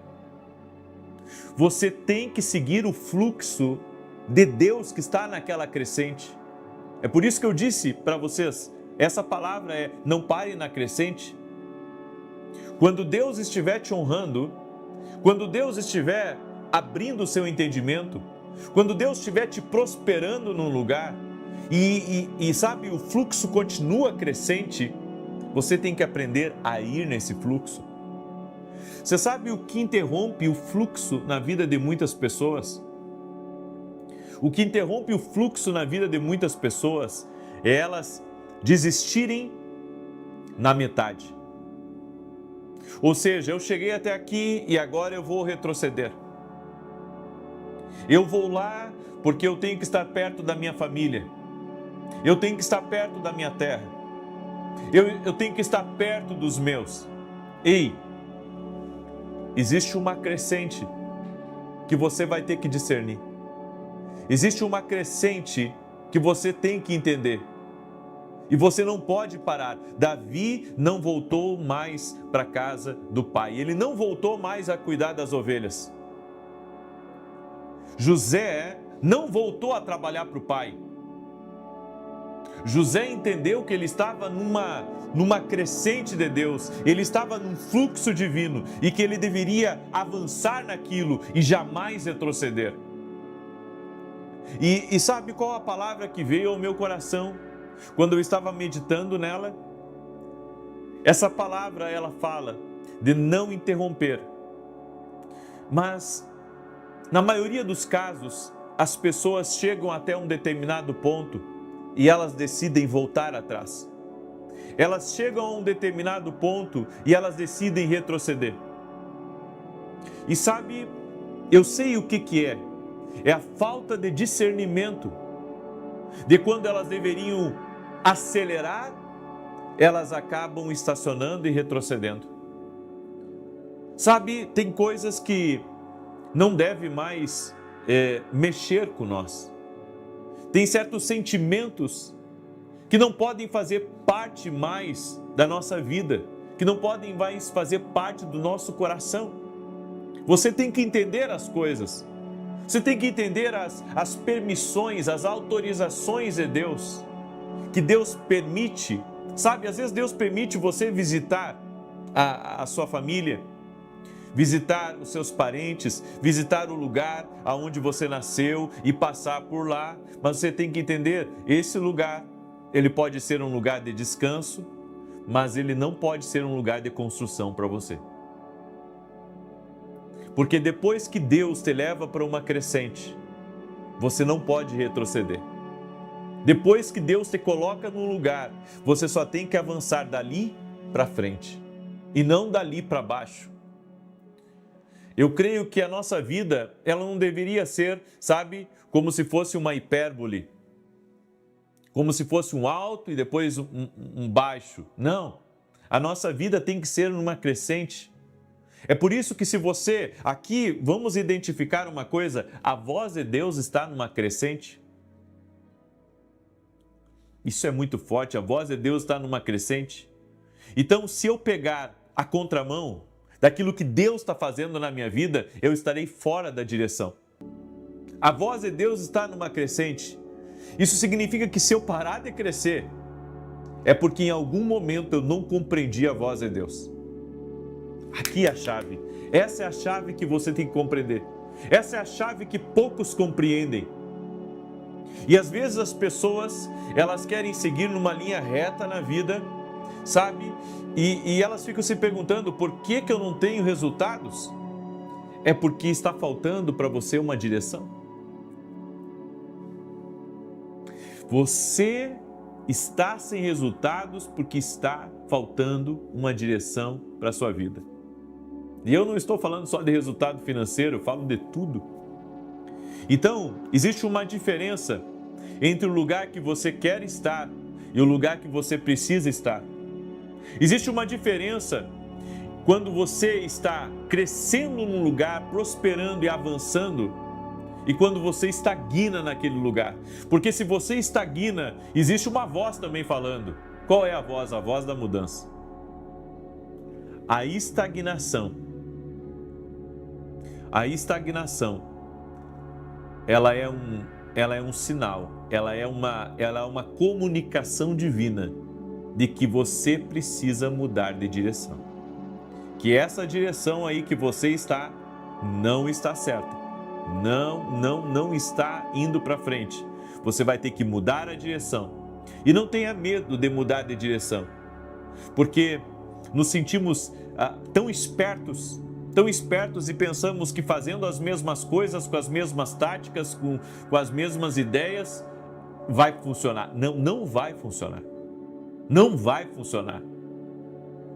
Você tem que seguir o fluxo de Deus que está naquela crescente. É por isso que eu disse para vocês, essa palavra é: não pare na crescente. Quando Deus estiver te honrando, quando Deus estiver abrindo o seu entendimento, quando Deus estiver te prosperando num lugar e sabe, o fluxo continua crescente, você tem que aprender a ir nesse fluxo. Você sabe o que interrompe o fluxo na vida de muitas pessoas? O que interrompe o fluxo na vida de muitas pessoas é elas desistirem na metade. Ou seja, eu cheguei até aqui e agora eu vou retroceder. Eu vou lá porque eu tenho que estar perto da minha família. Eu tenho que estar perto da minha terra. Eu tenho que estar perto dos meus. Ei, existe uma crescente que você vai ter que discernir. Existe uma crescente que você tem que entender. E você não pode parar. Davi não voltou mais para a casa do pai. Ele não voltou mais a cuidar das ovelhas. José não voltou a trabalhar para o pai. José entendeu que ele estava numa crescente de Deus, ele estava num fluxo divino e que ele deveria avançar naquilo e jamais retroceder. E sabe qual a palavra que veio ao meu coração quando eu estava meditando nela? Essa palavra, ela fala de não interromper. Mas, na maioria dos casos, as pessoas chegam até um determinado ponto e elas decidem voltar atrás. Elas chegam a um determinado ponto e elas decidem retroceder. E sabe, eu sei o que é. É a falta de discernimento de quando elas deveriam acelerar, elas acabam estacionando e retrocedendo. Sabe, tem coisas que não deve mais mexer com nós. Tem certos sentimentos que não podem fazer parte mais da nossa vida, que não podem mais fazer parte do nosso coração. Você tem que entender as coisas. Você tem que entender as permissões, as autorizações de Deus, que Deus permite. Sabe, às vezes Deus permite você visitar a sua família, visitar os seus parentes, visitar o lugar aonde você nasceu e passar por lá. Mas você tem que entender, esse lugar, ele pode ser um lugar de descanso, mas ele não pode ser um lugar de construção para você. Porque depois que Deus te leva para uma crescente, você não pode retroceder. Depois que Deus te coloca num lugar, você só tem que avançar dali para frente e não dali para baixo. Eu creio que a nossa vida, ela não deveria ser, sabe, como se fosse uma hipérbole, como se fosse um alto e depois um baixo. Não, a nossa vida tem que ser numa crescente. É por isso que se você, aqui, vamos identificar uma coisa, a voz de Deus está numa crescente. Isso é muito forte, a voz de Deus está numa crescente. Então, se eu pegar a contramão daquilo que Deus está fazendo na minha vida, eu estarei fora da direção. A voz de Deus está numa crescente. Isso significa que se eu parar de crescer, é porque em algum momento eu não compreendi a voz de Deus. Aqui é a chave. Essa é a chave que você tem que compreender. Essa é a chave que poucos compreendem. E às vezes as pessoas, elas querem seguir numa linha reta na vida, sabe? E elas ficam se perguntando por que eu não tenho resultados? É porque está faltando para você uma direção. Você está sem resultados porque está faltando uma direção para a sua vida. E eu não estou falando só de resultado financeiro, eu falo de tudo. Então, existe uma diferença entre o lugar que você quer estar e o lugar que você precisa estar. Existe uma diferença quando você está crescendo num lugar, prosperando e avançando, e quando você estagna naquele lugar. Porque se você estagna, existe uma voz também falando. Qual é a voz? A voz da mudança. A estagnação, ela é um sinal, ela é uma comunicação divina de que você precisa mudar de direção. Que essa direção aí que você está, não está certa. Não está indo para frente. Você vai ter que mudar a direção. E não tenha medo de mudar de direção. Porque nos sentimos tão espertos e pensamos que fazendo as mesmas coisas, com as mesmas táticas, com as mesmas ideias, vai funcionar. Não vai funcionar. Não vai funcionar.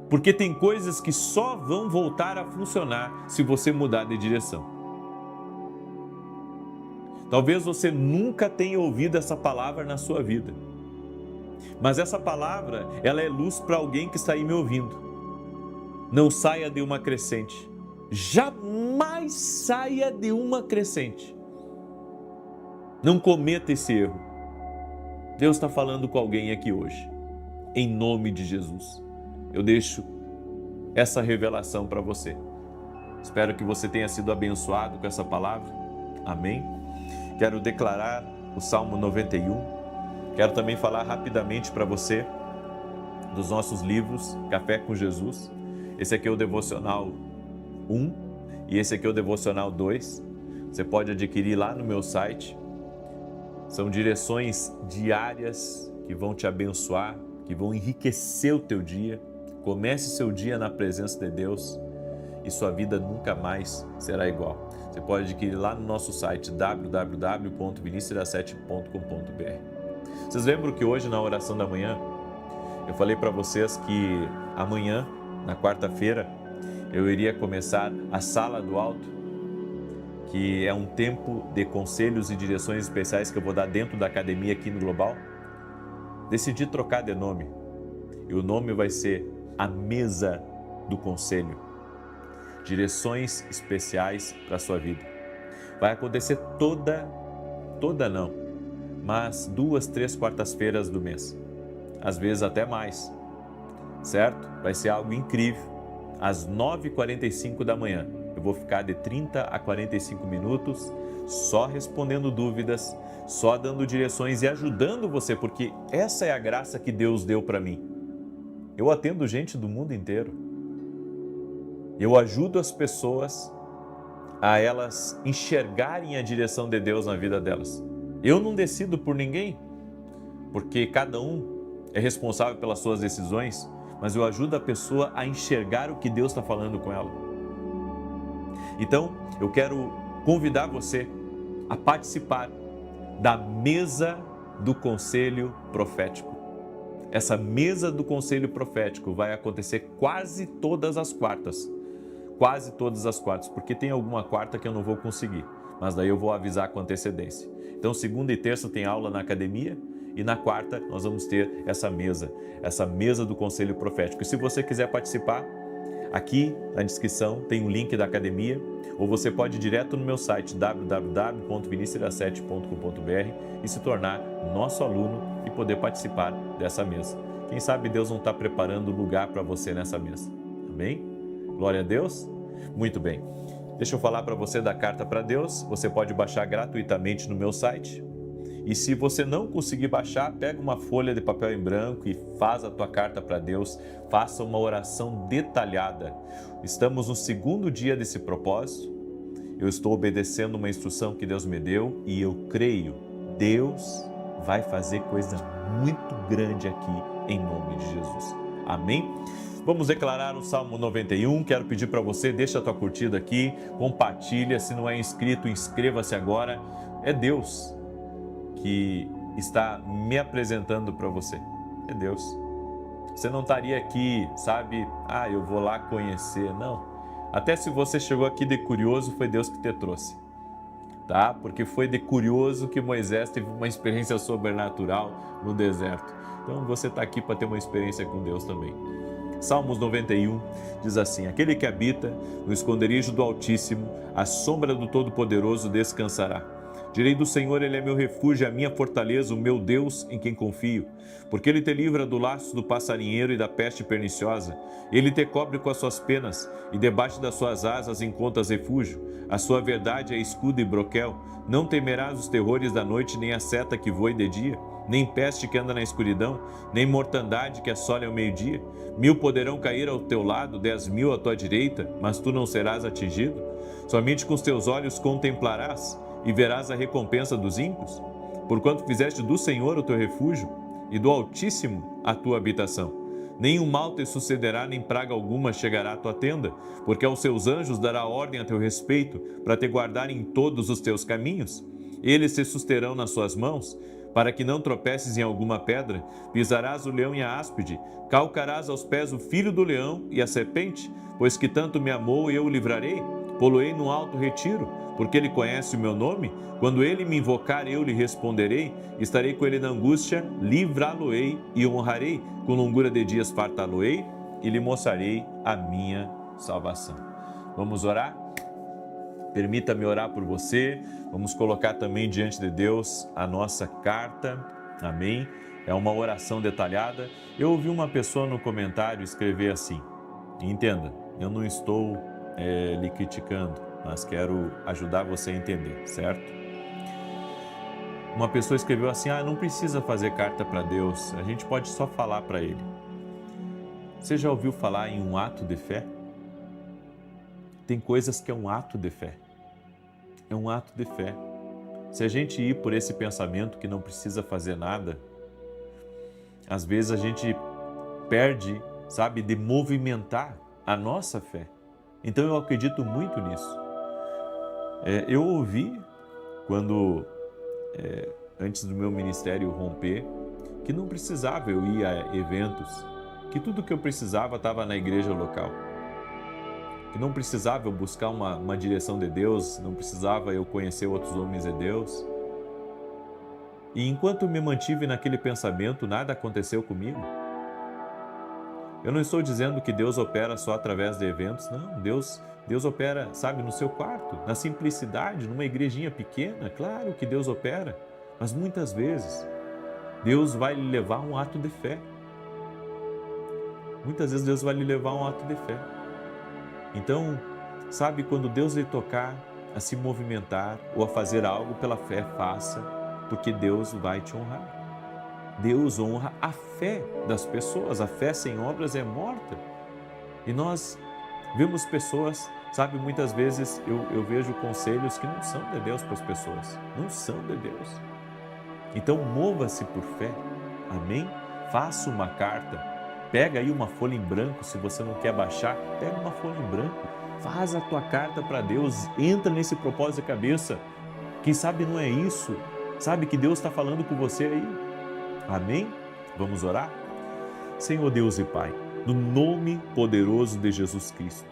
Porque tem coisas que só vão voltar a funcionar se você mudar de direção. Talvez você nunca tenha ouvido essa palavra na sua vida. Mas essa palavra, ela é luz para alguém que está aí me ouvindo. Não saia de uma crescente. Jamais saia de uma crescente. Não cometa esse erro. Deus está falando com alguém aqui hoje. Em nome de Jesus. Eu deixo essa revelação para você. Espero que você tenha sido abençoado com essa palavra. Amém? Quero declarar o Salmo 91. Quero também falar rapidamente para você dos nossos livros Café com Jesus. Esse aqui é o Devocional 1 e esse aqui é o Devocional 2. Você pode adquirir lá no meu site. São direções diárias que vão te abençoar, que vão enriquecer o teu dia. Comece seu dia na presença de Deus e sua vida nunca mais será igual. Você pode adquirir lá no nosso site www.vinicius7.com.br. Vocês lembram que hoje na oração da manhã eu falei para vocês que amanhã, na quarta-feira, eu iria começar a Sala do Alto, que é um tempo de conselhos e direções especiais que eu vou dar dentro da academia aqui no Global. Decidi trocar de nome e o nome vai ser A Mesa do Conselho. Direções especiais para a sua vida. Vai acontecer mas 2, 3 quartas-feiras do mês. Às vezes até mais, certo? Vai ser algo incrível. Às 9h45 da manhã, eu vou ficar de 30 a 45 minutos só respondendo dúvidas, só dando direções e ajudando você, porque essa é a graça que Deus deu para mim. Eu atendo gente do mundo inteiro. Eu ajudo as pessoas a elas enxergarem a direção de Deus na vida delas. Eu não decido por ninguém, porque cada um é responsável pelas suas decisões, mas eu ajudo a pessoa a enxergar o que Deus está falando com ela. Então, eu quero convidar você a participar da mesa do Conselho Profético. Essa mesa do Conselho Profético vai acontecer quase todas as quartas, porque tem alguma quarta que eu não vou conseguir, mas daí eu vou avisar com antecedência. Então, segunda e terça tem aula na academia E na quarta nós vamos ter essa mesa do Conselho Profético. E se você quiser participar, aqui na descrição tem um link da academia, ou você pode ir direto no meu site www.vinicius7.com.br e se tornar nosso aluno e poder participar dessa mesa. Quem sabe Deus não está preparando lugar para você nessa mesa. Amém? Glória a Deus? Muito bem. Deixa eu falar para você da Carta para Deus. Você pode baixar gratuitamente no meu site. E se você não conseguir baixar, pega uma folha de papel em branco e faz a tua carta para Deus. Faça uma oração detalhada. Estamos no segundo dia desse propósito. Eu estou obedecendo uma instrução que Deus me deu e eu creio, Deus vai fazer coisa muito grande aqui em nome de Jesus. Amém? Vamos declarar o Salmo 91. Quero pedir para você, deixa a tua curtida aqui, compartilha. Se não é inscrito, inscreva-se agora. É Deus que está me apresentando para você. É Deus. Você não estaria aqui, sabe? Eu vou lá conhecer. Não. Até se você chegou aqui de curioso, foi Deus que te trouxe. Tá? Porque foi de curioso que Moisés teve uma experiência sobrenatural no deserto. Então você está aqui para ter uma experiência com Deus também. Salmos 91 diz assim: aquele que habita no esconderijo do Altíssimo, à sombra do Todo-Poderoso descansará. Direi do Senhor, Ele é meu refúgio, a minha fortaleza, o meu Deus em quem confio. Porque Ele te livra do laço do passarinheiro e da peste perniciosa. Ele te cobre com as suas penas, e debaixo das suas asas encontras refúgio. A sua verdade é escudo e broquel. Não temerás os terrores da noite, nem a seta que voe de dia, nem peste que anda na escuridão, nem mortandade que assole ao meio-dia. 1000 poderão cair ao teu lado, 10.000 à tua direita, mas tu não serás atingido. Somente com os teus olhos contemplarás e verás a recompensa dos ímpios, porquanto fizeste do Senhor o teu refúgio e do Altíssimo a tua habitação. Nenhum mal te sucederá, nem praga alguma chegará à tua tenda, porque aos seus anjos dará ordem a teu respeito, para te guardar em todos os teus caminhos. Eles te susterão nas suas mãos, para que não tropeces em alguma pedra. Pisarás o leão e a áspide, calcarás aos pés o filho do leão e a serpente, pois que tanto me amou, eu o livrarei. Poloei no alto retiro, porque ele conhece o meu nome. Quando ele me invocar, eu lhe responderei. Estarei com ele na angústia, livrá-lo-ei e honrarei. Com longura de dias fartá-lo-ei e lhe mostrarei a minha salvação. Vamos orar? Permita-me orar por você. Vamos colocar também diante de Deus a nossa carta. Amém? É uma oração detalhada. Eu ouvi uma pessoa no comentário escrever assim. Entenda, eu não estou lhe criticando, mas quero ajudar você a entender, certo? Uma pessoa escreveu assim: não precisa fazer carta para Deus, a gente pode só falar para Ele. Você já ouviu falar em um ato de fé? Tem coisas que é um ato de fé. É um ato de fé. Se a gente ir por esse pensamento que não precisa fazer nada, às vezes a gente perde, sabe, de movimentar a nossa fé. Então eu acredito muito nisso. Eu ouvi, antes do meu ministério romper, que não precisava eu ir a eventos, que tudo que eu precisava estava na igreja local. Que não precisava eu buscar uma direção de Deus, não precisava eu conhecer outros homens de Deus. E enquanto eu me mantive naquele pensamento, nada aconteceu comigo. Eu não estou dizendo que Deus opera só através de eventos, não. Deus opera, sabe, no seu quarto, na simplicidade, numa igrejinha pequena. Claro que Deus opera, mas muitas vezes Deus vai lhe levar a um ato de fé. Muitas vezes Deus vai lhe levar a um ato de fé. Então, sabe, quando Deus lhe tocar a se movimentar ou a fazer algo pela fé, faça, porque Deus vai te honrar. Deus honra a fé das pessoas. A fé sem obras é morta. E nós vemos pessoas, sabe, muitas vezes eu vejo conselhos que não são de Deus para as pessoas. Não são de Deus. Então mova-se por fé. Amém? Faça uma carta. Pega aí uma folha em branco, se você não quer baixar, pega uma folha em branco. Faz a tua carta para Deus. Entra nesse propósito de cabeça. Quem sabe não é isso. Sabe que Deus está falando com você aí. Amém? Vamos orar? Senhor Deus e Pai, no nome poderoso de Jesus Cristo,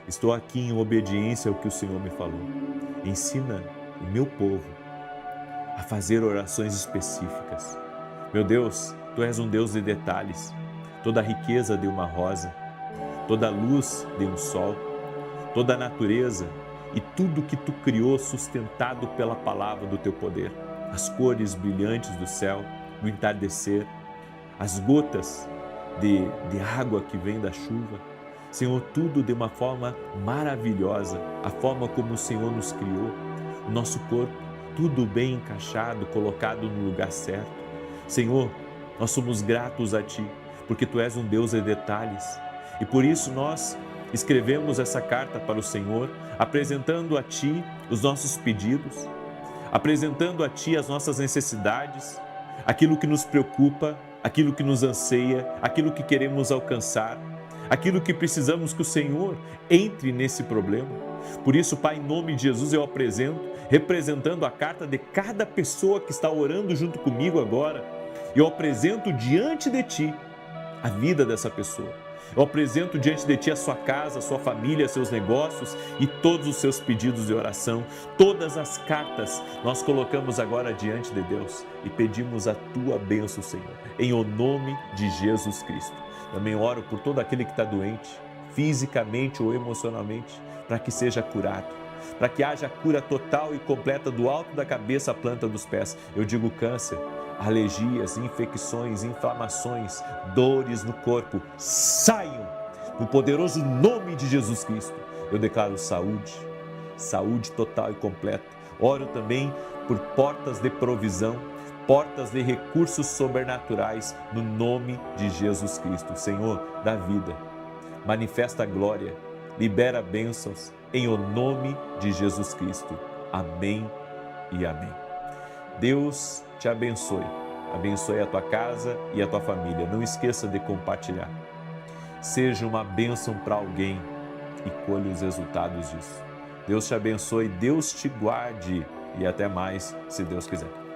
estou aqui em obediência ao que o Senhor me falou. Ensina o meu povo a fazer orações específicas. Meu Deus, Tu és um Deus de detalhes. Toda a riqueza de uma rosa, toda a luz de um sol, toda a natureza e tudo que Tu criou sustentado pela palavra do Teu poder. As cores brilhantes do céu, do entardecer, as gotas de água que vem da chuva. Senhor, tudo de uma forma maravilhosa, a forma como o Senhor nos criou, o nosso corpo, tudo bem encaixado, colocado no lugar certo. Senhor, nós somos gratos a Ti, porque Tu és um Deus de detalhes. E por isso nós escrevemos essa carta para o Senhor, apresentando a Ti os nossos pedidos, apresentando a Ti as nossas necessidades, aquilo que nos preocupa, aquilo que nos anseia, aquilo que queremos alcançar, aquilo que precisamos que o Senhor entre nesse problema. Por isso, Pai, em nome de Jesus, eu apresento, representando a carta de cada pessoa que está orando junto comigo agora, eu apresento diante de Ti a vida dessa pessoa. Eu apresento diante de Ti a sua casa, a sua família, seus negócios e todos os seus pedidos de oração. Todas as cartas nós colocamos agora diante de Deus e pedimos a Tua bênção, Senhor, em o nome de Jesus Cristo. Também oro por todo aquele que está doente, fisicamente ou emocionalmente, para que seja curado, para que haja cura total e completa do alto da cabeça à planta dos pés. Eu digo câncer, alergias, infecções, inflamações, dores no corpo, saiam no poderoso nome de Jesus Cristo. Eu declaro saúde, saúde total e completa. Oro também por portas de provisão, portas de recursos sobrenaturais no nome de Jesus Cristo. Senhor, dá vida, manifesta a glória, libera bênçãos em o nome de Jesus Cristo. Amém e amém. Deus te abençoe. Abençoe a tua casa e a tua família. Não esqueça de compartilhar. Seja uma bênção para alguém e colhe os resultados disso. Deus te abençoe, Deus te guarde e até mais, se Deus quiser.